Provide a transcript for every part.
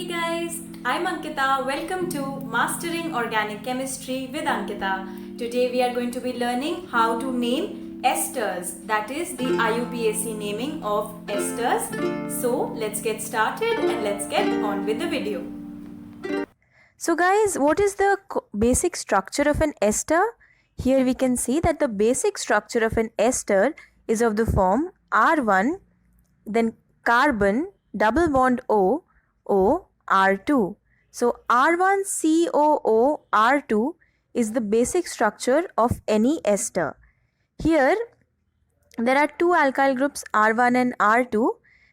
Hey guys, I'm Ankita. Welcome to Mastering Organic Chemistry with Ankita. Today we are going to be learning how to name esters, that is the IUPAC naming of esters. So let's get started and let's get on with the video. So guys, what is the basic structure of an ester? Here we can see that the basic structure of an ester is of the form R1, then carbon, double bond O, O, R2. So R1COO R2 is the basic structure of any ester. Here there are two alkyl groups R1 and R2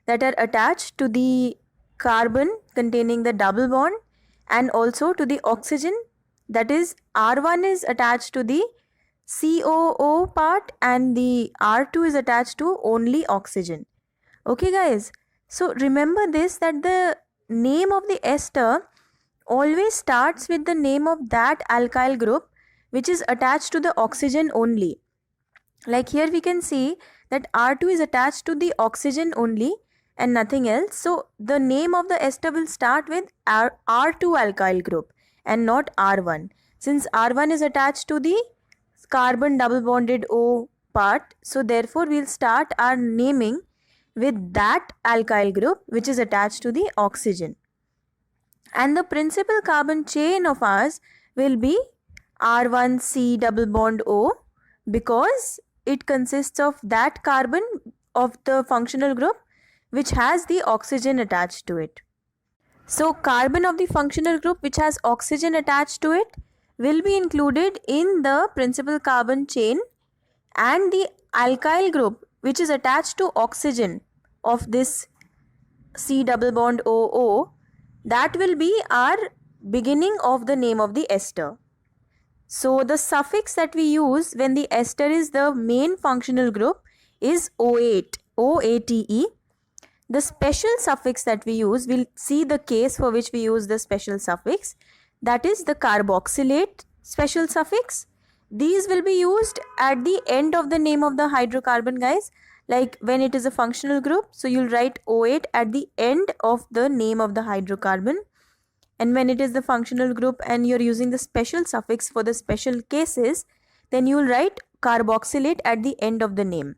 that are attached to the carbon containing the double bond and also to the oxygen, that is R1 is attached to the COO part and the R2 is attached to only oxygen. Okay guys, so remember this, that the name of the ester always starts with the name of that alkyl group which is attached to the oxygen only. Like here we can see that R2 is attached to the oxygen only and nothing else. So the name of the ester will start with R2 alkyl group and not R1. Since R1 is attached to the carbon double bonded O part, so therefore we'll start our naming with that alkyl group which is attached to the oxygen. And the principal carbon chain of ours will be R1C double bond O because it consists of that carbon of the functional group which has the oxygen attached to it. So carbon of the functional group which has oxygen attached to it will be included in the principal carbon chain, and the alkyl group which is attached to oxygen of this C double bond OO, that will be our beginning of the name of the ester. So the suffix that we use when the ester is the main functional group is OATE, OATE. The special suffix that we use, we'll see the case for which we use the special suffix, that is the carboxylate special suffix. These will be used at the end of the name of the hydrocarbon guys, like when it is a functional group, so you'll write OATE at the end of the name of the hydrocarbon. And when it is the functional group and you're using the special suffix for the special cases, then you will write carboxylate at the end of the name.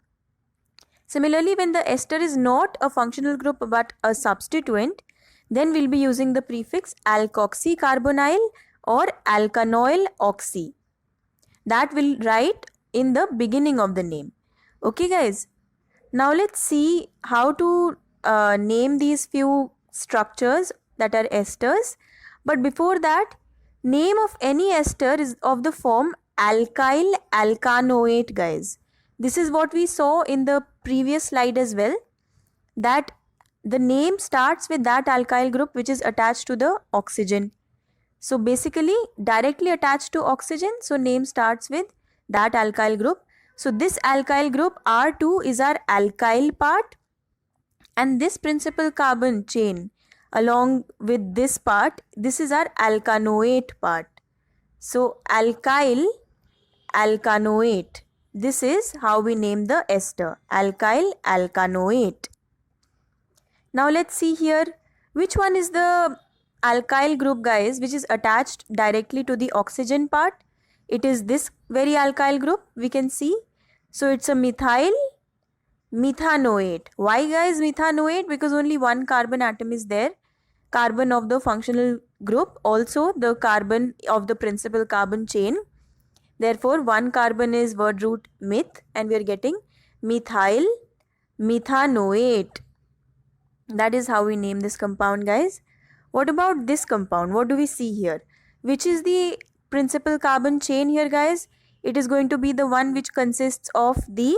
Similarly, when the ester is not a functional group but a substituent, then we'll be using the prefix alkoxycarbonyl or alkanoyl oxy. That will write in the beginning of the name. Okay guys, now let's see how to name these few structures that are esters. But before that, name of any ester is of the form alkyl alkanoate guys. This is what we saw in the previous slide as well, that the name starts with that alkyl group which is attached to the oxygen. So basically directly attached to oxygen, so name starts with that alkyl group. So this alkyl group R2 is our alkyl part, and this principal carbon chain along with this part, this is our alkanoate part. So alkyl alkanoate, this is how we name the ester, alkyl alkanoate. Now let's see here which one is the alkyl group guys which is attached directly to the oxygen part. It is this very alkyl group we can see. So it's a methanoate. Why guys methanoate? Because only one carbon atom is there, carbon of the functional group, also the carbon of the principal carbon chain. Therefore one carbon is word root meth and we are getting methyl methanoate. That is how we name this compound guys. What about this compound? What do we see here? Which is the principal carbon chain here guys? It is going to be the one which consists of the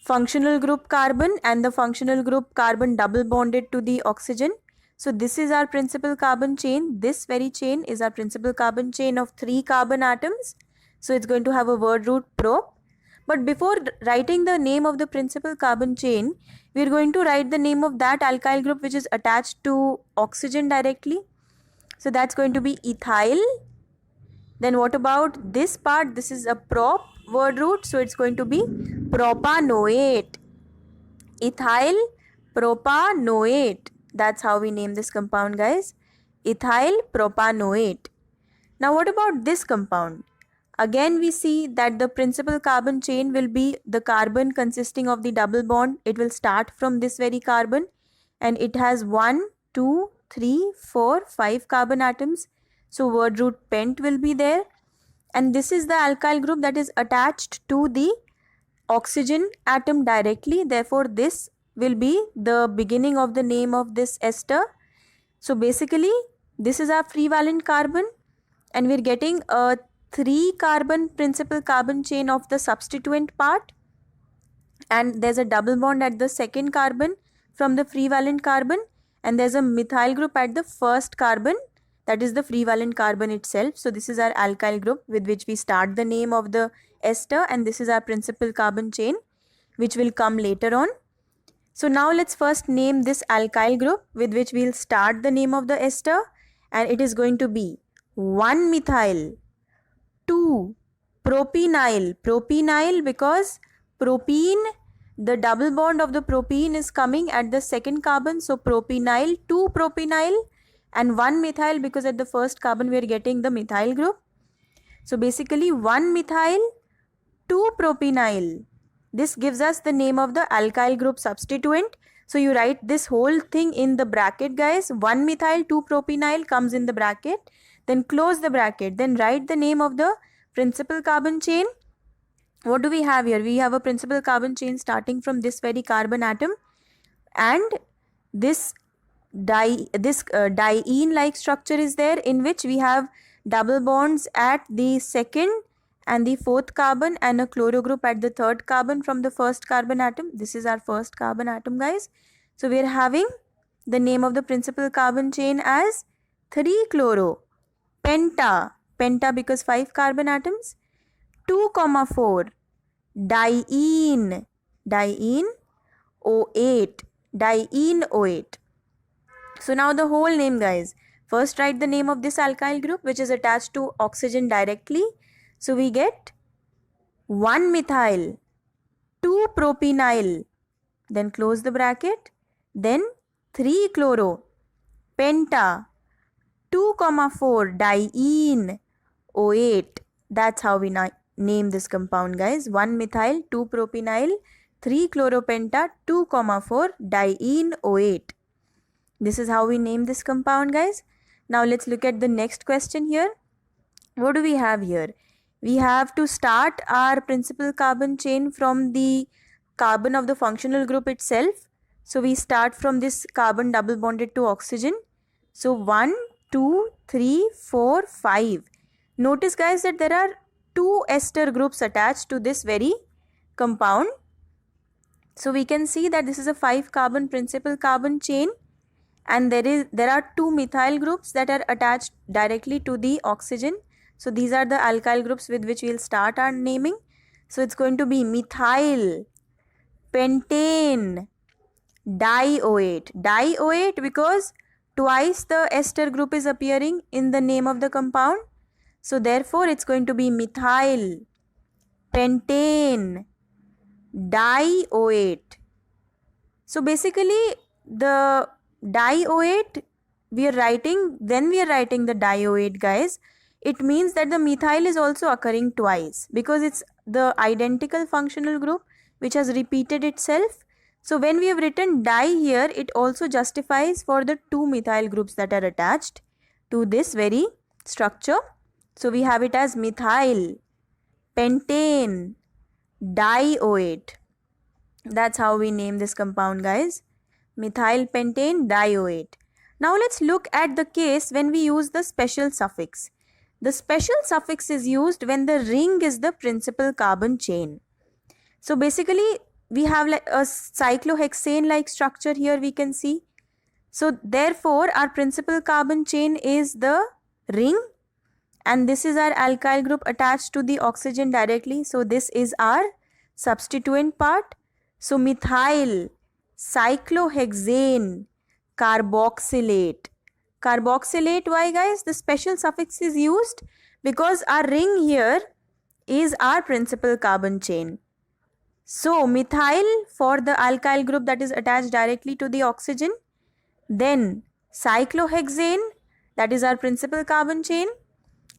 functional group carbon and the functional group carbon double bonded to the oxygen. So this is our principal carbon chain. This very chain is our principal carbon chain of 3 carbon atoms. So it's going to have a word root prop. But before writing the name of the principal carbon chain, we are going to write the name of that alkyl group which is attached to oxygen directly. So that's going to be ethyl. Then what about this part? This is a prop word root, so it's going to be propanoate. Ethyl propanoate. That's how we name this compound, guys. ethyl propanoate. Now what about this compound? Again we see that the principal carbon chain will be the carbon consisting of the double bond. It will start from this very carbon and it has 1, 2, 3, 4, 5 carbon atoms. So word root pent will be there, and this is the alkyl group that is attached to the oxygen atom directly. Therefore this will be the beginning of the name of this ester. So basically this is our free valent carbon, and we're getting a 3 carbon principal carbon chain of the substituent part, and there's a double bond at the second carbon from the free valent carbon, and there's a methyl group at the first carbon, that is the free valent carbon itself. So this is our alkyl group with which we start the name of the ester, and this is our principal carbon chain which will come later on. So now let's first name this alkyl group with which we'll start the name of the ester, and it is going to be 1 methyl, 2 propenyl. Propenyl because propene, the double bond of the propene is coming at the second carbon, so propenyl, 2 propenyl, and 1 methyl because at the first carbon we are getting the methyl group. So basically 1 methyl, 2 propenyl. This gives us the name of the alkyl group substituent. So you write this whole thing in the bracket, guys. 1 methyl, 2 propenyl comes in the bracket. Then close the bracket. Then write the name of the principal carbon chain. What do we have here? We have a principal carbon chain starting from this very carbon atom, and this diene like structure is there, in which we have double bonds at the second and the fourth carbon and a chloro group at the third carbon from the first carbon atom. This is our first carbon atom, guys. So we are having the name of the principal carbon chain as 3 chloro penta, penta because 5 carbon atoms, 2, 4 diene, diene O8, diene O8. So now the whole name, guys. First write the name of this alkyl group which is attached to oxygen directly. So we get 1 methyl, 2 propenyl, then close the bracket, then 3 chloro penta, 2, 4 diene O8. That's how we name this compound, guys. 1 methyl, 2 propenyl, 3 chloropenta, 2, 4 diene O8. This is how we name this compound, guys. Now let's look at the next question here. What do we have here? We have to start our principal carbon chain from the carbon of the functional group itself. So we start from this carbon double bonded to oxygen. So 1, 2, 3, 4, 5. Notice, guys, that there are 2 ester groups attached to this very compound. So we can see that this is a 5 carbon principal carbon chain, and there are 2 methyl groups that are attached directly to the oxygen. So these are the alkyl groups with which we will start our naming. So it's going to be methyl, pentane, DiO8. DiO8 because twice the ester group is appearing in the name of the compound. So therefore it's going to be methyl, pentane, DiO8. So basically the DiO8 we are writing the DiO8, guys. It means that the methyl is also occurring twice because it's the identical functional group which has repeated itself. So when we have written di here, it also justifies for the 2 methyl groups that are attached to this very structure. So we have it as methyl, pentane, DiO8. That's how we name this compound, guys. Methyl pentane DiO8. Now let's look at the case when we use the special suffix. The special suffix is used when the ring is the principal carbon chain. So basically we have like a cyclohexane like structure here, we can see. So therefore our principal carbon chain is the ring, and this is our alkyl group attached to the oxygen directly. So this is our substituent part. So methyl cyclohexane carboxylate. Carboxylate, why, guys? The special suffix is used because our ring here is our principal carbon chain. So methyl for the alkyl group that is attached directly to the oxygen, then cyclohexane that is our principal carbon chain.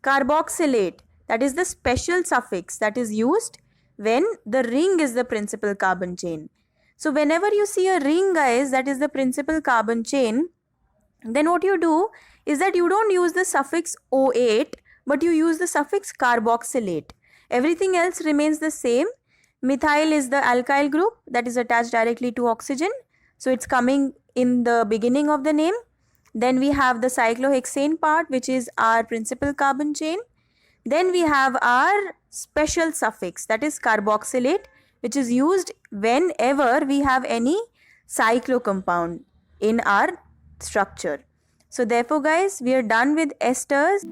Carboxylate, that is the special suffix that is used when the ring is the principal carbon chain. So whenever you see a ring, guys, that is the principal carbon chain, then what you do is that you don't use the suffix O8, but you use the suffix carboxylate. Everything else remains the same. Methyl is the alkyl group that is attached directly to oxygen, so it's coming in the beginning of the name. Then we have the cyclohexane part, which is our principal carbon chain. Then we have our special suffix, that is carboxylate, which is used whenever we have any cyclo compound in our structure. So therefore, guys, we are done with esters.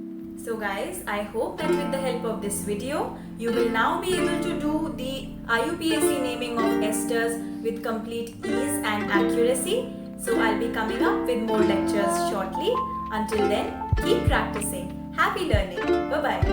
So guys, I hope that with the help of this video, you will now be able to do the IUPAC naming of esters with complete ease and accuracy. So I'll be coming up with more lectures shortly. Until then, keep practicing. Happy learning. Bye-bye.